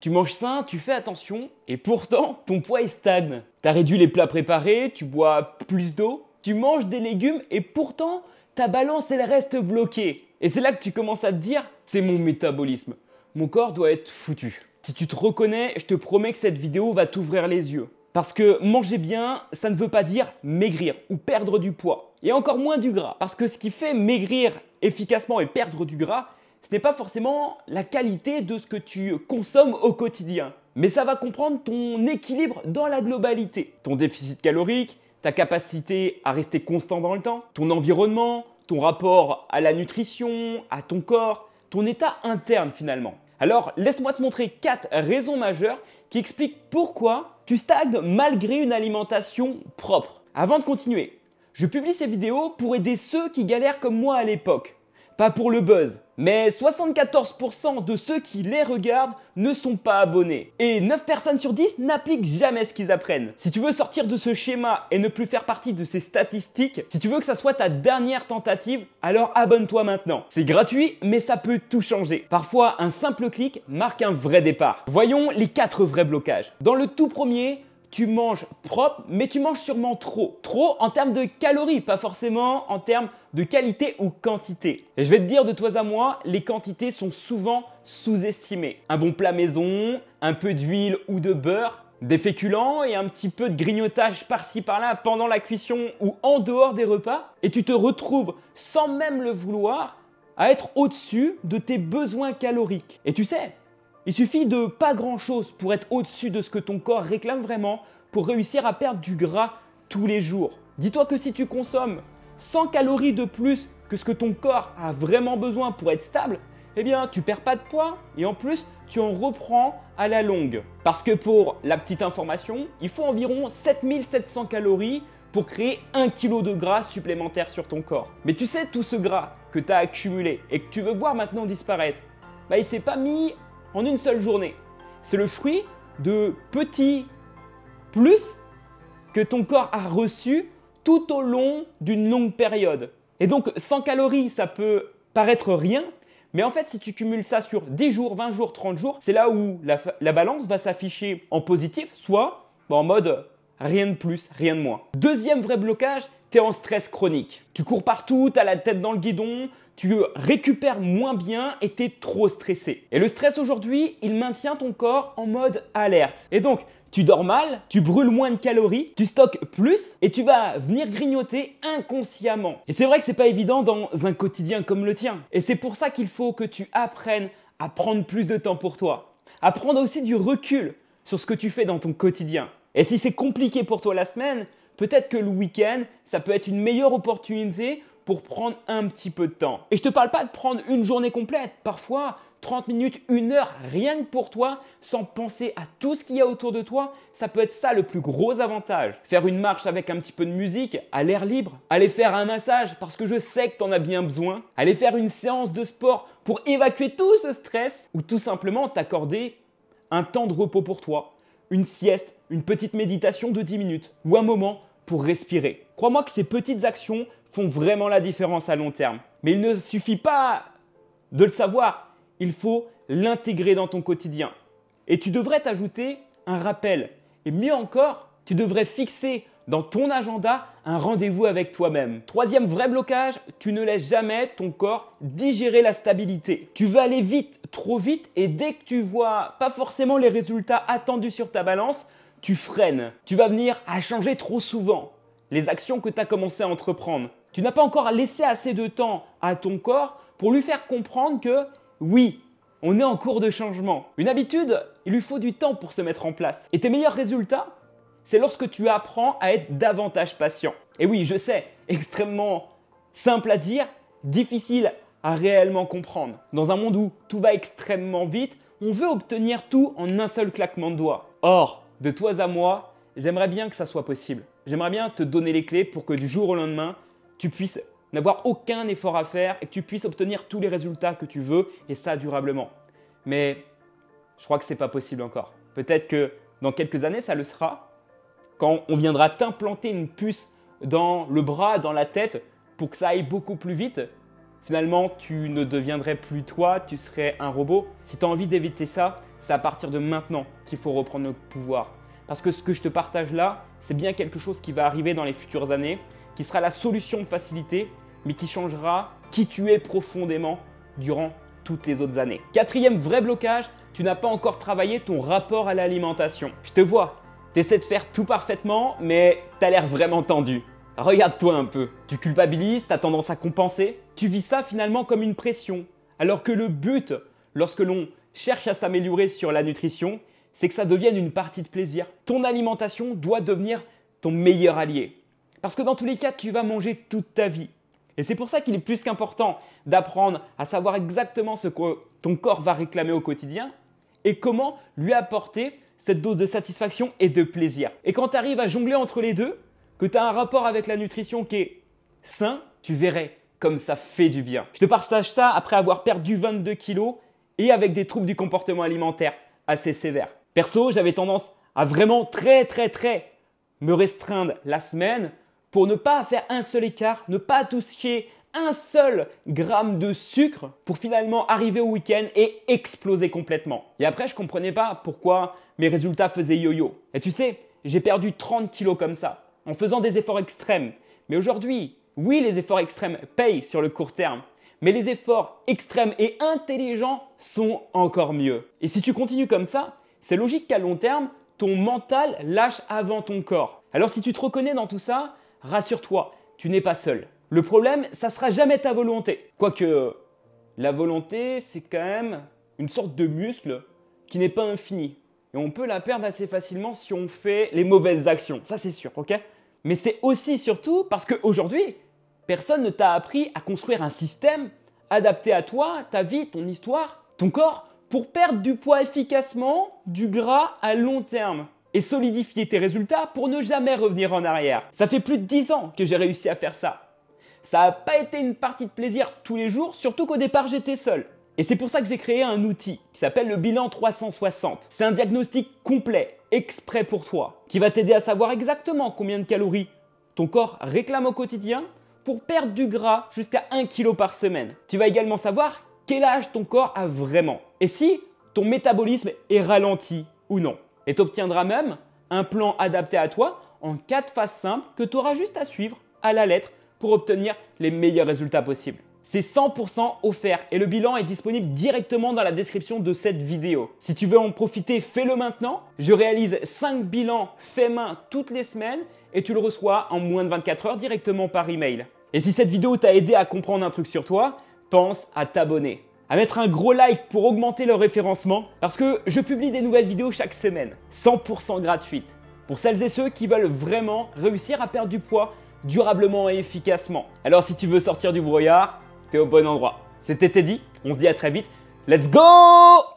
Tu manges sain, tu fais attention, et pourtant, ton poids est stagne. T'as réduit les plats préparés, tu bois plus d'eau, tu manges des légumes, et pourtant, ta balance, elle reste bloquée. Et c'est là que tu commences à te dire, c'est mon métabolisme. Mon corps doit être foutu. Si tu te reconnais, je te promets que cette vidéo va t'ouvrir les yeux. Parce que manger bien, ça ne veut pas dire maigrir ou perdre du poids. Et encore moins du gras. Parce que ce qui fait maigrir efficacement et perdre du gras, ce n'est pas forcément la qualité de ce que tu consommes au quotidien. Mais ça va comprendre ton équilibre dans la globalité. Ton déficit calorique, ta capacité à rester constant dans le temps, ton environnement, ton rapport à la nutrition, à ton corps, ton état interne finalement. Alors laisse-moi te montrer 4 raisons majeures qui expliquent pourquoi tu stagnes malgré une alimentation propre. Avant de continuer, je publie ces vidéos pour aider ceux qui galèrent comme moi à l'époque. Pas pour le buzz, mais 74% de ceux qui les regardent ne sont pas abonnés. Et 9 personnes sur 10 n'appliquent jamais ce qu'ils apprennent. Si tu veux sortir de ce schéma et ne plus faire partie de ces statistiques, si tu veux que ça soit ta dernière tentative, alors abonne-toi maintenant. C'est gratuit, mais ça peut tout changer. Parfois, un simple clic marque un vrai départ. Voyons les 4 vrais blocages. Dans le tout premier, tu manges propre, mais tu manges sûrement trop. Trop en termes de calories, pas forcément en termes de qualité ou quantité. Et je vais te dire de toi à moi, les quantités sont souvent sous-estimées. Un bon plat maison, un peu d'huile ou de beurre, des féculents et un petit peu de grignotage par-ci par-là pendant la cuisson ou en dehors des repas. Et tu te retrouves, sans même le vouloir, à être au-dessus de tes besoins caloriques. Et tu sais, il suffit de pas grand-chose pour être au-dessus de ce que ton corps réclame vraiment pour réussir à perdre du gras tous les jours. Dis-toi que si tu consommes 100 calories de plus que ce que ton corps a vraiment besoin pour être stable, eh bien tu perds pas de poids et en plus tu en reprends à la longue. Parce que pour la petite information, il faut environ 7700 calories pour créer 1 kg de gras supplémentaire sur ton corps. Mais tu sais, tout ce gras que tu as accumulé et que tu veux voir maintenant disparaître, il s'est pas mis en une seule journée. C'est le fruit de petits plus que ton corps a reçu tout au long d'une longue période. Et donc 100 calories, ça peut paraître rien, mais en fait si tu cumules ça sur 10 jours, 20 jours, 30 jours, c'est là où la balance va s'afficher en positif, soit en mode rien de plus, rien de moins. Deuxième vrai blocage, tu es en stress chronique. Tu cours partout, tu as la tête dans le guidon, tu récupères moins bien et tu es trop stressé. Et le stress aujourd'hui, il maintient ton corps en mode alerte. Et donc, tu dors mal, tu brûles moins de calories, tu stockes plus et tu vas venir grignoter inconsciemment. Et c'est vrai que c'est pas évident dans un quotidien comme le tien. Et c'est pour ça qu'il faut que tu apprennes à prendre plus de temps pour toi. À prendre aussi du recul sur ce que tu fais dans ton quotidien. Et si c'est compliqué pour toi la semaine, peut-être que le week-end, ça peut être une meilleure opportunité pour prendre un petit peu de temps. Et je te parle pas de prendre une journée complète. Parfois, 30 minutes, 1 heure, rien que pour toi, sans penser à tout ce qu'il y a autour de toi, ça peut être ça le plus gros avantage. Faire une marche avec un petit peu de musique, à l'air libre, aller faire un massage parce que je sais que tu en as bien besoin, aller faire une séance de sport pour évacuer tout ce stress ou tout simplement t'accorder un temps de repos pour toi, une sieste, une petite méditation de 10 minutes ou un moment pour respirer. Crois-moi que ces petites actions font vraiment la différence à long terme. Mais il ne suffit pas de le savoir, il faut l'intégrer dans ton quotidien. Et tu devrais t'ajouter un rappel. Et mieux encore, tu devrais fixer dans ton agenda un rendez-vous avec toi-même. Troisième vrai blocage, tu ne laisses jamais ton corps digérer la stabilité. Tu veux aller vite, trop vite, et dès que tu vois pas forcément les résultats attendus sur ta balance, tu freines. Tu vas venir à changer trop souvent les actions que tu as commencé à entreprendre. Tu n'as pas encore laissé assez de temps à ton corps pour lui faire comprendre que oui, on est en cours de changement. Une habitude, il lui faut du temps pour se mettre en place. Et tes meilleurs résultats, c'est lorsque tu apprends à être davantage patient. Et oui, je sais, extrêmement simple à dire, difficile à réellement comprendre. Dans un monde où tout va extrêmement vite, on veut obtenir tout en un seul claquement de doigts. Or, de toi à moi, j'aimerais bien que ça soit possible. J'aimerais bien te donner les clés pour que du jour au lendemain, tu puisses n'avoir aucun effort à faire et que tu puisses obtenir tous les résultats que tu veux et ça durablement. Mais je crois que ce n'est pas possible encore. Peut-être que dans quelques années, ça le sera quand on viendra t'implanter une puce dans le bras, dans la tête pour que ça aille beaucoup plus vite. Finalement, tu ne deviendrais plus toi, tu serais un robot. Si tu as envie d'éviter ça, c'est à partir de maintenant qu'il faut reprendre le pouvoir. Parce que ce que je te partage là, c'est bien quelque chose qui va arriver dans les futures années, qui sera la solution de facilité, mais qui changera qui tu es profondément durant toutes les autres années. Quatrième vrai blocage, tu n'as pas encore travaillé ton rapport à l'alimentation. Je te vois, tu essaies de faire tout parfaitement, mais tu as l'air vraiment tendu. Regarde-toi un peu. Tu culpabilises, tu as tendance à compenser. Tu vis ça finalement comme une pression. Alors que le but, lorsque l'on cherche à s'améliorer sur la nutrition, c'est que ça devienne une partie de plaisir. Ton alimentation doit devenir ton meilleur allié. Parce que dans tous les cas, tu vas manger toute ta vie. Et c'est pour ça qu'il est plus qu'important d'apprendre à savoir exactement ce que ton corps va réclamer au quotidien et comment lui apporter cette dose de satisfaction et de plaisir. Et quand tu arrives à jongler entre les deux, que tu as un rapport avec la nutrition qui est sain, tu verrais comme ça fait du bien. Je te partage ça après avoir perdu 22 kilos et avec des troubles du comportement alimentaire assez sévères. Perso, j'avais tendance à vraiment très me restreindre la semaine pour ne pas faire un seul écart, ne pas toucher un seul gramme de sucre pour finalement arriver au week-end et exploser complètement. Et après, je ne comprenais pas pourquoi mes résultats faisaient yo-yo. Et tu sais, j'ai perdu 30 kilos comme ça, en faisant des efforts extrêmes. Mais aujourd'hui, oui, les efforts extrêmes payent sur le court terme, mais les efforts extrêmes et intelligents sont encore mieux. Et si tu continues comme ça, c'est logique qu'à long terme, ton mental lâche avant ton corps. Alors si tu te reconnais dans tout ça, rassure-toi, tu n'es pas seul. Le problème, ça ne sera jamais ta volonté. Quoique, la volonté, c'est quand même une sorte de muscle qui n'est pas infini. Et on peut la perdre assez facilement si on fait les mauvaises actions. Ça, c'est sûr, ok? Mais c'est aussi surtout parce qu'aujourd'hui, personne ne t'a appris à construire un système adapté à toi, ta vie, ton histoire, ton corps, pour perdre du poids efficacement, du gras à long terme et solidifier tes résultats pour ne jamais revenir en arrière. Ça fait plus de 10 ans que j'ai réussi à faire ça. Ça n'a pas été une partie de plaisir tous les jours, surtout qu'au départ j'étais seul. Et c'est pour ça que j'ai créé un outil qui s'appelle le bilan 360. C'est un diagnostic complet, exprès pour toi, qui va t'aider à savoir exactement combien de calories ton corps réclame au quotidien pour perdre du gras jusqu'à 1 kg par semaine. Tu vas également savoir quel âge ton corps a vraiment et si ton métabolisme est ralenti ou non. Et tu obtiendras même un plan adapté à toi en 4 phases simples que tu auras juste à suivre à la lettre pour obtenir les meilleurs résultats possibles. C'est 100% offert et le bilan est disponible directement dans la description de cette vidéo. Si tu veux en profiter, fais-le maintenant. Je réalise 5 bilans faits main toutes les semaines et tu le reçois en moins de 24 heures directement par email. Et si cette vidéo t'a aidé à comprendre un truc sur toi, pense à t'abonner, à mettre un gros like pour augmenter le référencement parce que je publie des nouvelles vidéos chaque semaine, 100% gratuites, pour celles et ceux qui veulent vraiment réussir à perdre du poids durablement et efficacement. Alors si tu veux sortir du brouillard, t'es au bon endroit. C'était Teddy, on se dit à très vite. Let's go!